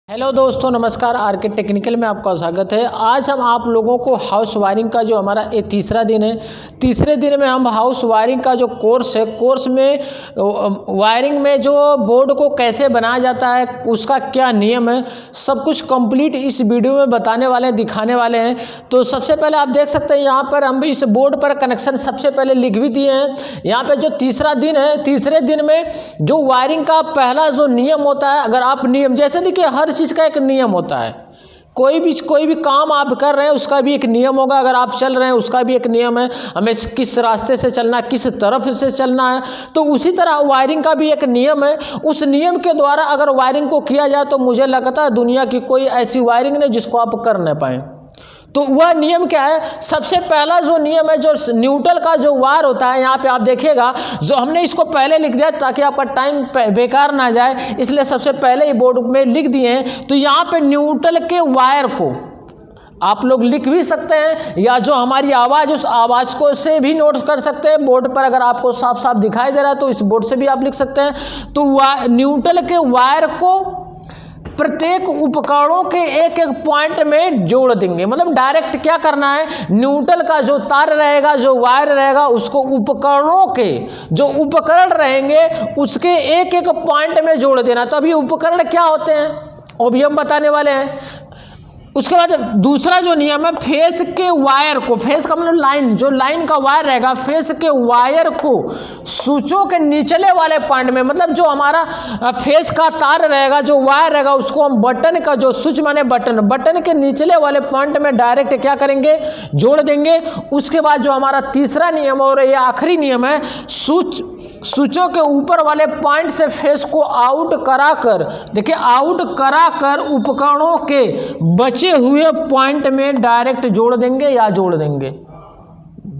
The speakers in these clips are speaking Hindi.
हेलो दोस्तों, नमस्कार। आरके टेक्निकल में आपका स्वागत है। आज हम आप लोगों को हाउस वायरिंग का जो हमारा ये तीसरा दिन है, तीसरे दिन में हम हाउस वायरिंग का जो कोर्स है, कोर्स में वायरिंग में जो बोर्ड को कैसे बनाया जाता है, उसका क्या नियम है, सब कुछ कंप्लीट इस वीडियो में बताने वाले हैं, दिखाने वाले हैं। तो सबसे पहले आप देख सकते हैं यहाँ पर हम इस बोर्ड पर कनेक्शन सबसे पहले लिख भी दिए हैं। यहाँ पर जो तीसरा दिन है, तीसरे दिन में जो वायरिंग का पहला जो नियम होता है, अगर आप नियम जैसे देखिए हर चीज़ का एक नियम होता है। कोई भी काम आप कर रहे हैं उसका भी एक नियम होगा। अगर आप चल रहे हैं उसका भी एक नियम है, हमें किस रास्ते से चलना है, किस तरफ से चलना है। तो उसी तरह वायरिंग का भी एक नियम है। उस नियम के द्वारा अगर वायरिंग को किया जाए तो मुझे लगता है दुनिया की कोई ऐसी वायरिंग नहीं जिसको आप कर न पाएँ। तो वह नियम क्या है? सबसे पहला जो नियम है, जो न्यूट्रल का जो वायर होता है, यहाँ पे आप देखिएगा, जो हमने इसको पहले लिख दिया ताकि आपका टाइम बेकार ना जाए, इसलिए सबसे पहले ही बोर्ड में लिख दिए हैं। तो यहाँ पे न्यूट्रल के वायर को आप लोग लिख भी सकते हैं, या जो हमारी आवाज़, उस आवाज़ को से भी नोट कर सकते हैं बोर्ड पर। अगर आपको साफ साफ दिखाई दे रहा है तो इस बोर्ड से भी आप लिख सकते हैं। तो न्यूट्रल के वायर को प्रत्येक उपकरणों के एक एक पॉइंट में जोड़ देंगे। मतलब डायरेक्ट क्या करना है, न्यूट्रल का जो तार रहेगा, जो वायर रहेगा, उसको उपकरणों के जो उपकरण रहेंगे उसके एक एक पॉइंट में जोड़ देना। तो अभी उपकरण क्या होते हैं वो भी हम बताने वाले हैं। उसके बाद दूसरा जो नियम है, फेस के वायर को, फेस का मतलब लाइन, जो लाइन का वायर रहेगा, फेस के वायर को स्विचों के निचले वाले पॉइंट में, मतलब जो हमारा फेस का तार रहेगा, जो वायर रहेगा, उसको हम बटन का जो स्विच माने बटन के निचले वाले पॉइंट में डायरेक्ट क्या करेंगे, जोड़ देंगे। उसके बाद जो हमारा तीसरा नियम और ये आखिरी नियम है, स्विचों के ऊपर वाले पॉइंट से फेस को आउट कराकर, देखिए आउट कराकर उपकरणों के बचे हुए पॉइंट में डायरेक्ट जोड़ देंगे या जोड़ देंगे।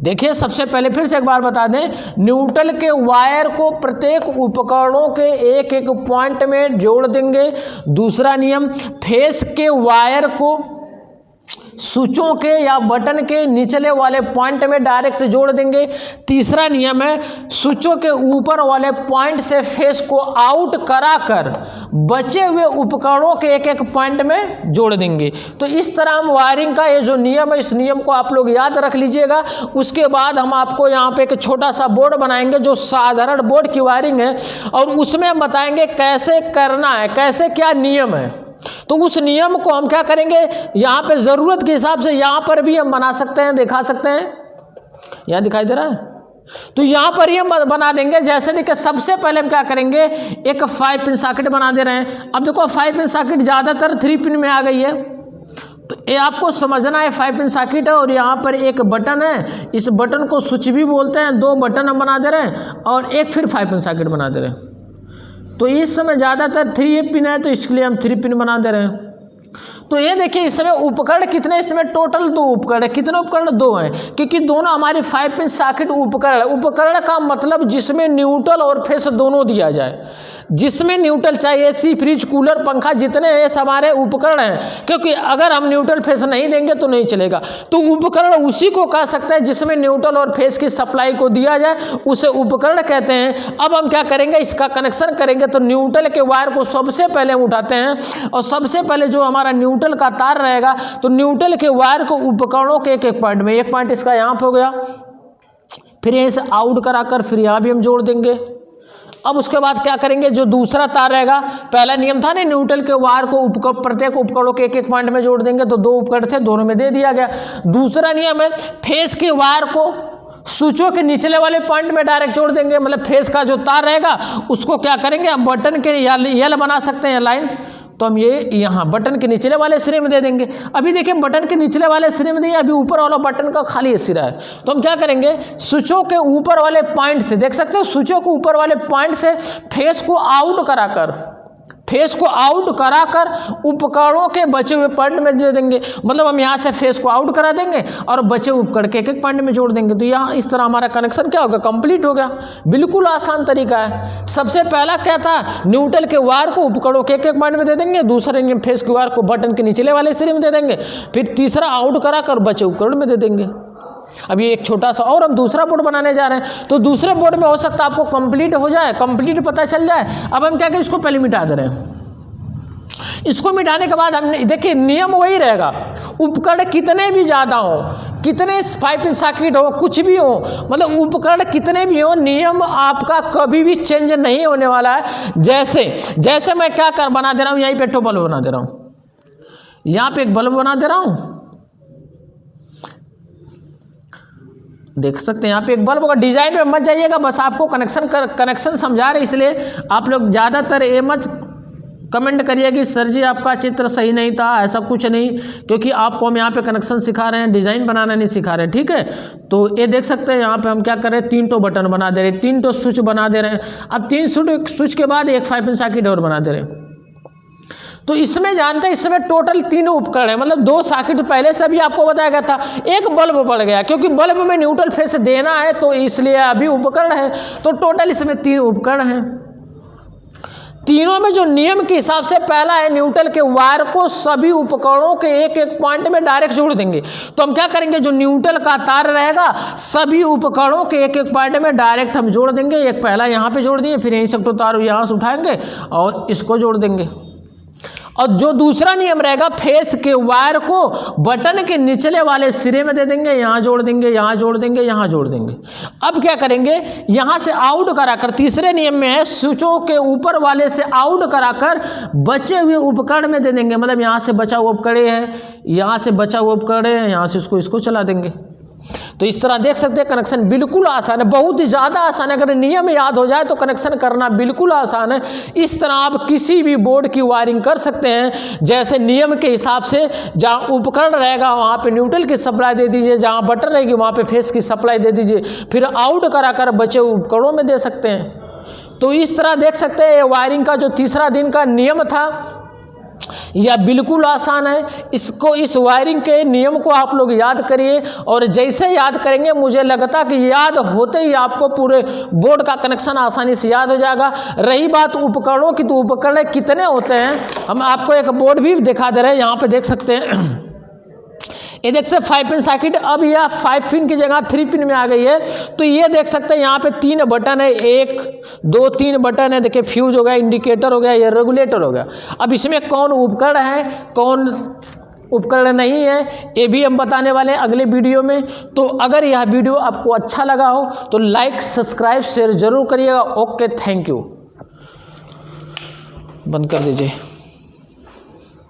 देखिए सबसे पहले फिर से एक बार बता दें, न्यूट्रल के वायर को प्रत्येक उपकरणों के एक एक पॉइंट में जोड़ देंगे। दूसरा नियम, फेस के वायर को स्विचों के या बटन के निचले वाले पॉइंट में डायरेक्ट जोड़ देंगे। तीसरा नियम है, स्विचों के ऊपर वाले पॉइंट से फेस को आउट कराकर बचे हुए उपकरणों के एक एक पॉइंट में जोड़ देंगे। तो इस तरह हम वायरिंग का ये जो नियम है, इस नियम को आप लोग याद रख लीजिएगा। उसके बाद हम आपको यहाँ पे एक छोटा सा बोर्ड बनाएंगे जो साधारण बोर्ड की वायरिंग है, और उसमें हम बताएंगे कैसे करना है, कैसे क्या नियम है। तो उस नियम को हम क्या करेंगे, यहाँ पे ज़रूरत के हिसाब से यहाँ पर भी हम बना सकते हैं, दिखा सकते हैं। यहाँ दिखाई दे रहा है, तो यहाँ पर ही हम बना देंगे। जैसे देखिए सबसे पहले हम क्या करेंगे, एक 5 पिन सॉकेट बना दे रहे हैं। अब देखो 5 पिन सॉकेट ज़्यादातर 3 पिन में आ गई है, तो ये आपको समझना है। 5 पिन सॉकेट है और यहाँ पर एक बटन है, इस बटन को स्विच भी बोलते हैं। 2 बटन हम बना दे रहे हैं और एक फिर 5 पिन सॉकेट बना दे रहे हैं। तो इस समय ज़्यादातर 3 पिन है, तो इसके लिए हम 3 पिन बना दे रहे हैं। तो ये देखिए इस समय उपकरण कितने, इसमें टोटल 2 उपकरण है। कितने उपकरण? 2 हैं, क्योंकि दोनों हमारे 5 पिन सॉकेट उपकरण है। उपकरण का मतलब जिसमें न्यूट्रल और फेस दोनों दिया जाए, जिसमें न्यूट्रल, चाहे एसी, फ्रिज, कूलर, पंखा, जितने हैं हमारे उपकरण हैं। क्योंकि अगर हम न्यूट्रल फेस नहीं देंगे तो नहीं चलेगा। तो उपकरण उसी को कह सकते हैं जिसमें न्यूट्रल और फेस की सप्लाई को दिया जाए, उसे उपकरण कहते हैं। अब हम क्या करेंगे, इसका कनेक्शन करेंगे। तो न्यूट्रल के वायर को सबसे पहले हम उठाते हैं, और सबसे पहले जो हमारा न्यूट्रल का तार रहेगा, तो न्यूट्रल के वायर को उपकरणों के एक एक पॉइंट में, एक पॉइंट इसका यहाँ पे हो गया, फिर यहीं से आउट कराकर फिर यहाँ भी हम जोड़ देंगे। अब उसके बाद क्या करेंगे, जो दूसरा तार रहेगा, पहला नियम था ना, न्यूट्रल के वायर को प्रत्येक उपकरणों के एक एक पॉइंट में जोड़ देंगे। तो 2 उपकरण थे, दोनों में दे दिया गया। दूसरा नियम है, फेस के वायर को स्विचों के निचले वाले पॉइंट में डायरेक्ट जोड़ देंगे। मतलब फेस का जो तार रहेगा उसको क्या करेंगे, हम बटन के यल बना सकते हैं लाइन, तो हम ये यहाँ बटन के निचले वाले सिरे में दे देंगे। अभी देखिए बटन के निचले वाले सिरे में दिए, अभी ऊपर वाला बटन का खाली सिरा है। तो हम क्या करेंगे, स्विचों के ऊपर वाले पॉइंट से, देख सकते हो, स्विचों के ऊपर वाले पॉइंट से फेस को आउट कराकर उपकरणों के बचे हुए पॉइंट में दे देंगे। मतलब हम यहाँ से फेस को आउट करा देंगे और बचे उपकरण के एक एक पॉइंट में जोड़ देंगे। तो यहाँ इस तरह हमारा कनेक्शन क्या होगा, कंप्लीट हो गया। बिल्कुल आसान तरीका है। सबसे पहला क्या था, न्यूट्रल के वायर को उपकरणों के एक एक पॉइंट में दे देंगे। दूसरे नियम, फेस के वायर को बटन के निचले वाले सिरे में दे देंगे। फिर तीसरा आउट कराकर बचे उपकरण में दे देंगे। अभी एक छोटा सा और हम दूसरा बोर्ड बनाने जा रहे हैं। तो दूसरे बोर्ड में हो सकता है आपको कंप्लीट हो जाए, कंप्लीट पता चल जाए। अब हम क्या करें, इसको पहले मिटा दे रहे हैं। इसको मिटाने के बाद हमने देखिए नियम वही रहेगा, उपकरण कितने भी ज़्यादा हो, कितने 5 पिन सर्किट हो, कुछ भी हो, मतलब उपकरण कितने भी हो, नियम आपका कभी भी चेंज नहीं होने वाला है। जैसे मैं क्या बना दे रहा हूँ, यहीं पे एक बल्ब बना दे रहा हूँ, यहाँ पे एक बल्ब बना दे रहा हूँ, देख सकते हैं यहाँ पे एक बल्ब होगा। डिजाइन में मत जाइएगा, बस आपको कनेक्शन समझा रहे, इसलिए आप लोग ज़्यादातर ये मत कमेंट करिए कि सर जी आपका चित्र सही नहीं था, ऐसा कुछ नहीं, क्योंकि आपको हम यहाँ पे कनेक्शन सिखा रहे हैं, डिज़ाइन बनाना नहीं सिखा रहे हैं, ठीक है। तो ये देख सकते हैं यहाँ पे हम क्या कर रहे हैं, 3 बटन बना दे रहे हैं, 3 स्विच बना दे रहे हैं। अब 3 स्विच के बाद एक 5 पिन सर्किट और बना दे रहे हैं। तो इसमें जानते हैं, इसमें टोटल 3 उपकरण है, मतलब 2 सर्किट पहले से भी आपको बताया गया था, एक बल्ब बढ़ गया क्योंकि बल्ब में न्यूट्रल फेस देना है, तो इसलिए अभी उपकरण है। तो टोटल इसमें 3 उपकरण हैं। तीनों में जो नियम के हिसाब से पहला है, न्यूट्रल के वायर को सभी उपकरणों के एक एक पॉइंट में डायरेक्ट जोड़ देंगे। तो हम क्या करेंगे, जो न्यूट्रल का तार रहेगा सभी उपकरणों के एक एक पॉइंट में डायरेक्ट हम जोड़ देंगे। एक पहला यहाँ पे जोड़ दिए, फिर यहीं से तार यहाँ से उठाएंगे और इसको जोड़ देंगे। और जो दूसरा नियम रहेगा, फेस के वायर को बटन के निचले वाले सिरे में दे देंगे, यहाँ जोड़ देंगे, यहाँ जोड़ देंगे, यहाँ जोड़ देंगे। अब क्या करेंगे, यहाँ से आउट कराकर, तीसरे नियम में है, स्विचों के ऊपर वाले से आउट कराकर बचे हुए उपकरण में दे देंगे। मतलब यहाँ से बचा हुआ उपकरण है, यहाँ से बचा हुआ उपकरण है, यहाँ से इसको चला देंगे। तो इस तरह देख सकते हैं कनेक्शन बिल्कुल आसान है, बहुत ही ज़्यादा आसान है। अगर नियम याद हो जाए तो कनेक्शन करना बिल्कुल आसान है। इस तरह आप किसी भी बोर्ड की वायरिंग कर सकते हैं, जैसे नियम के हिसाब से। जहाँ उपकरण रहेगा वहाँ पे न्यूट्रल की सप्लाई दे दीजिए, जहाँ बटन रहेगी वहाँ पे फेस की सप्लाई दे दीजिए, फिर आउट कराकर बचे उपकरणों में दे सकते हैं। तो इस तरह देख सकते हैं वायरिंग का जो तीसरा दिन का नियम था, यह बिल्कुल आसान है। इस वायरिंग के नियम को आप लोग याद करिए, और जैसे याद करेंगे मुझे लगता कि याद होते ही आपको पूरे बोर्ड का कनेक्शन आसानी से याद हो जाएगा। रही बात उपकरणों की, तो उपकरण कितने होते हैं, हम आपको एक बोर्ड भी दिखा दे रहे हैं, यहाँ पे देख सकते हैं। ये देख सकते 5 पिन सर्किट, अब यह 5 पिन की जगह 3 पिन में आ गई है। तो ये देख सकते हैं यहाँ पे 3 बटन है, 1 2 3 बटन है। देखिए फ्यूज हो गया, इंडिकेटर हो गया, ये रेगुलेटर हो गया। अब इसमें कौन उपकरण है, कौन उपकरण नहीं है, ये भी हम बताने वाले हैं अगले वीडियो में। तो अगर यह वीडियो आपको अच्छा लगा हो तो लाइक सब्सक्राइब शेयर जरूर करिएगा। Okay, thank you. बंद कर दीजिए।